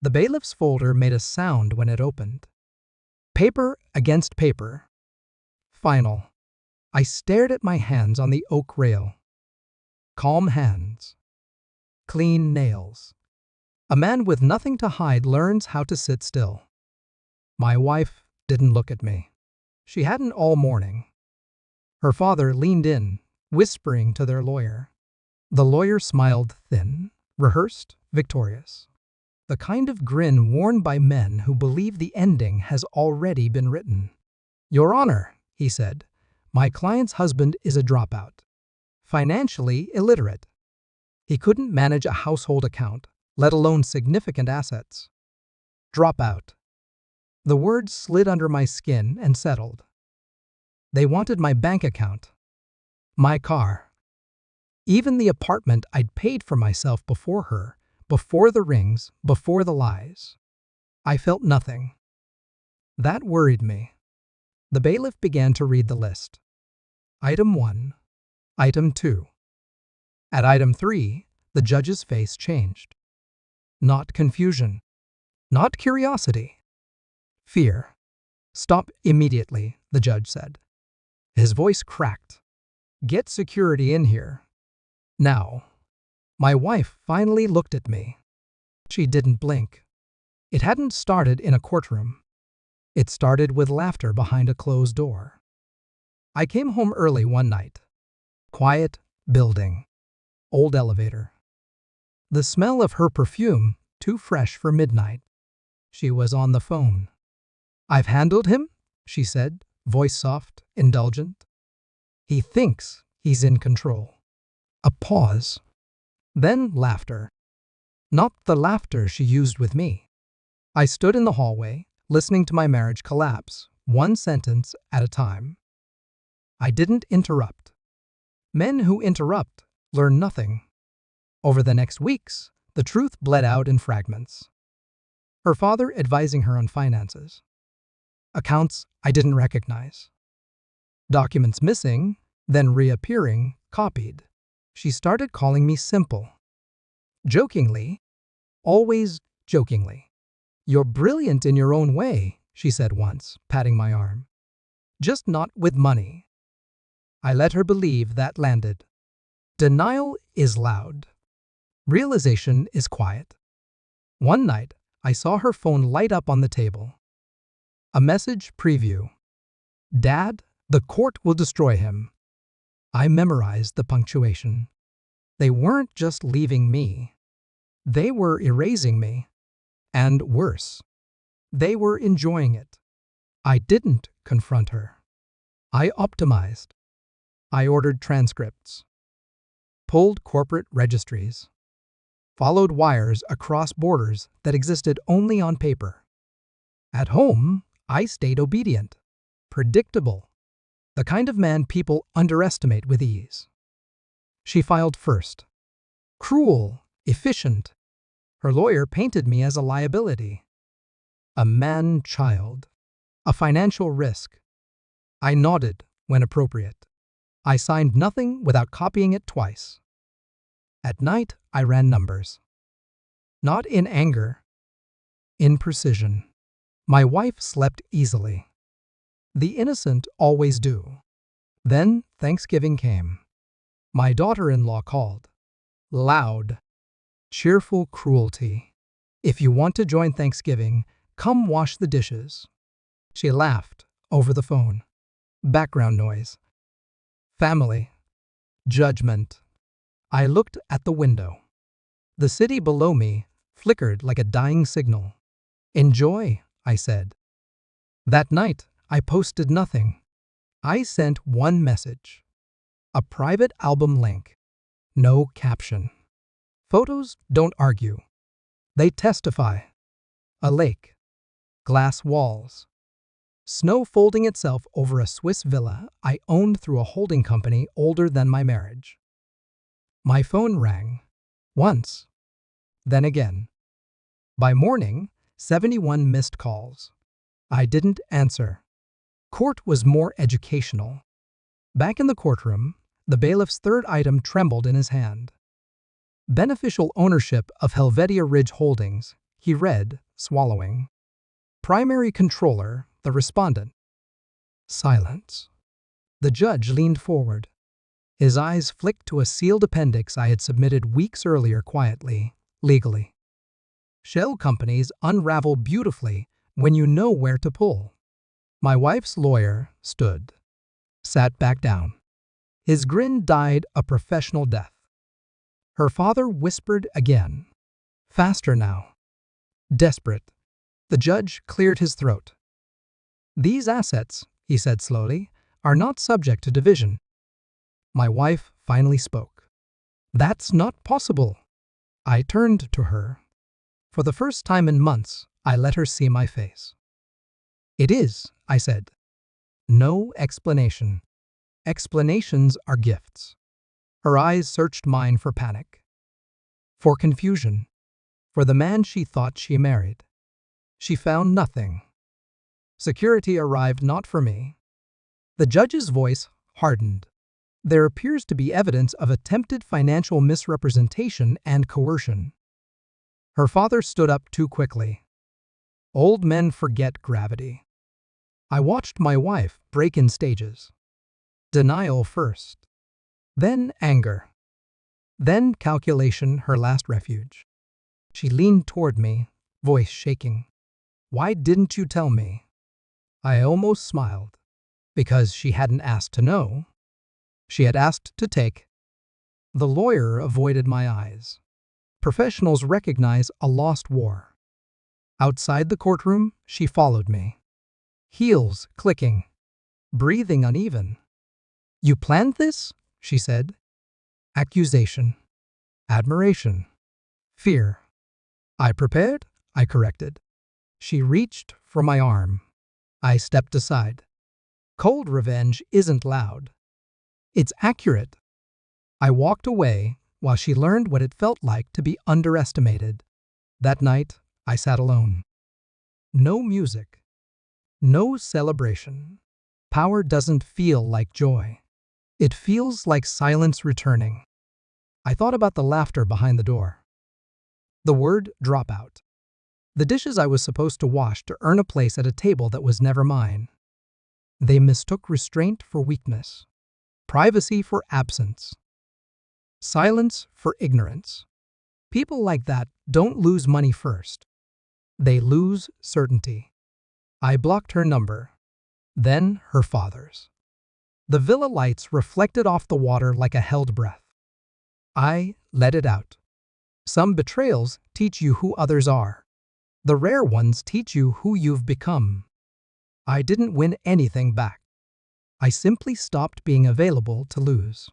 The bailiff's folder made a sound when it opened. Paper against paper. Final. I stared at my hands on the oak rail. Calm hands. Clean nails. A man with nothing to hide learns how to sit still. My wife didn't look at me. She hadn't all morning. Her father leaned in, whispering to their lawyer. The lawyer smiled thin, rehearsed, victorious. The kind of grin worn by men who believe the ending has already been written. "Your Honor," he said, "my client's husband is a dropout. Financially illiterate. He couldn't manage a household account, let alone significant assets." Dropout. The words slid under my skin and settled. They wanted my bank account, my car, even the apartment I'd paid for myself before her, before the rings, before the lies. I felt nothing. That worried me. The bailiff began to read the list. Item 1. Item 2. At item 3, the judge's face changed. Not confusion. Not curiosity. Fear. "Stop immediately," the judge said. His voice cracked. "Get security in here. Now." My wife finally looked at me. She didn't blink. It hadn't started in a courtroom. It started with laughter behind a closed door. I came home early one night. Quiet building. Old elevator. The smell of her perfume, too fresh for midnight. She was on the phone. "I've handled him," she said, voice soft, indulgent. "He thinks he's in control." A pause. Then laughter. Not the laughter she used with me. I stood in the hallway, listening to my marriage collapse, one sentence at a time. I didn't interrupt. Men who interrupt learn nothing. Over the next weeks, the truth bled out in fragments. Her father advising her on finances. Accounts I didn't recognize. Documents missing, then reappearing, copied. She started calling me simple. Jokingly, always jokingly. "You're brilliant in your own way," she said once, patting my arm. "Just not with money." I let her believe that landed. Denial is loud. Realization is quiet. One night, I saw her phone light up on the table. A message preview. "Dad, the court will destroy him." I memorized the punctuation. They weren't just leaving me. They were erasing me. And worse, they were enjoying it. I didn't confront her. I optimized. I ordered transcripts. Pulled corporate registries. Followed wires across borders that existed only on paper. At home, I stayed obedient. Predictable. The kind of man people underestimate with ease. She filed first. Cruel, efficient. Her lawyer painted me as a liability. A man-child. A financial risk. I nodded when appropriate. I signed nothing without copying it twice. At night, I ran numbers. Not in anger, in precision. My wife slept easily. The innocent always do. Then Thanksgiving came. My daughter-in-law called. Loud, cheerful cruelty. "If you want to join Thanksgiving, come wash the dishes." She laughed over the phone. Background noise. Family. Judgment. I looked at the window. The city below me flickered like a dying signal. "Enjoy," I said. That night, I posted nothing. I sent one message. A private album link. No caption. Photos don't argue. They testify. A lake. Glass walls. Snow folding itself over a Swiss villa I owned through a holding company older than my marriage. My phone rang. Once. Then again. By morning, 71 missed calls. I didn't answer. Court was more educational. Back in the courtroom, the bailiff's third item trembled in his hand. Beneficial ownership of Helvetia Ridge Holdings, He read, swallowing. Primary controller, the respondent. Silence. The judge leaned forward. His eyes flicked to a sealed appendix I had submitted weeks earlier quietly, legally. Shell companies unravel beautifully when you know where to pull. My wife's lawyer stood, sat back down. His grin died a professional death. Her father whispered again. Faster now. Desperate. The judge cleared his throat. These assets, he said slowly, are not subject to division. My wife finally spoke. That's not possible. I turned to her. For the first time in months, I let her see my face. It is, I said. No explanation. Explanations are gifts. Her eyes searched mine for panic, for confusion, for the man she thought she married. She found nothing. Security arrived not for me. The judge's voice hardened. There appears to be evidence of attempted financial misrepresentation and coercion. Her father stood up too quickly. Old men forget gravity. I watched my wife break in stages. Denial first, then anger, then calculation, her last refuge. She leaned toward me, voice shaking. Why didn't you tell me? I almost smiled, because she hadn't asked to know. She had asked to take. The lawyer avoided my eyes. Professionals recognize a lost war. Outside the courtroom, she followed me. Heels clicking, breathing uneven. You planned this? She said. Accusation, admiration, fear. I prepared, I corrected. She reached for my arm. I stepped aside. Cold revenge isn't loud. It's accurate. I walked away while she learned what it felt like to be underestimated. That night, I sat alone. No music. No celebration. Power doesn't feel like joy. It feels like silence returning. I thought about the laughter behind the door. The word dropout. The dishes I was supposed to wash to earn a place at a table that was never mine. They mistook restraint for weakness, privacy for absence, silence for ignorance. People like that don't lose money first. They lose certainty. I blocked her number, then her father's. The villa lights reflected off the water like a held breath. I let it out. Some betrayals teach you who others are. The rare ones teach you who you've become. I didn't win anything back. I simply stopped being available to lose.